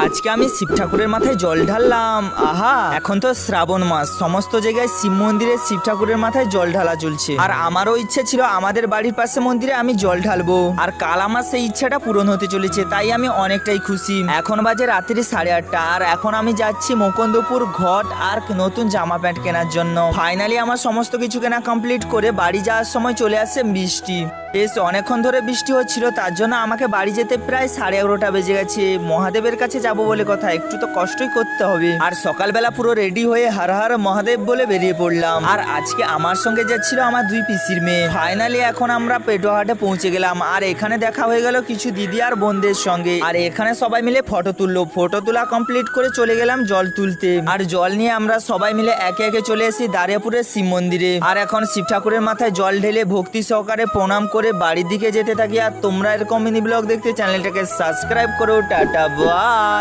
আজকে আমি শিব ঠাকুরের মাথায় জল ঢাললাম। আহা, এখন তো শ্রাবণ মাস, সমস্ত জায়গায় শিব মন্দিরে শিব ঠাকুরের মাথায় জল ঢালা চলছে। আর আমারও ইচ্ছে ছিল আমাদের বাড়ির পাশে মন্দিরে আমি জল ঢালবো, আর কাল আমার সেই ইচ্ছাটা পূরণ হতে চলেছে, তাই আমি অনেকটাই খুশি। এখন বাজে রাত্রি 8:30, আর এখন আমি যাচ্ছি মুকুন্দপুর ঘট আর নতুন জামা প্যান্ট কেনার জন্য। ফাইনালি আমার সমস্ত কিছু কেনা কমপ্লিট করে বাড়ি যাওয়ার সময় চলে আসে বৃষ্টি। বেশ অনেকক্ষণ ধরে বৃষ্টি হচ্ছিল, তার জন্য আমাকে বাড়ি যেতে প্রায় 11:30 বেজে গেছে। মহাদেবের কাছে যাব বলে কথা, একটু তো কষ্টই করতে হবে। আর সকালবেলা পুরো রেডি হয়ে হর হর মহাদেব বলে বেরিয়ে পড়লাম। আর আজকে আমার সঙ্গে যাচ্ছিল আমার 2 পিসির মেয়ে। ফাইনালি এখন আমরা পেটোহাটে পৌঁছে গেলাম, আর এখানে দেখা হয়ে গেল কিছু দিদি আর বোনদের সঙ্গে। আর এখানে সবাই মিলে ফটো তুললো। ফটো তোলা কমপ্লিট করে চলে গেলাম জল তুলতে। আর জল নিয়ে আমরা সবাই মিলে একে একে চলে এসেছি দাঁড়িয়াপুরের শিব মন্দিরে। আর এখন শিব ঠাকুরের মাথায় জল ঢেলে ভক্তি সহকারে প্রণাম করে বাড়ির দিকে যেতে থাকি। আর তোমরা এরকম মিনি ব্লগ দেখতে চ্যানেলটাকে সাবস্ক্রাইব করো। Tata bye.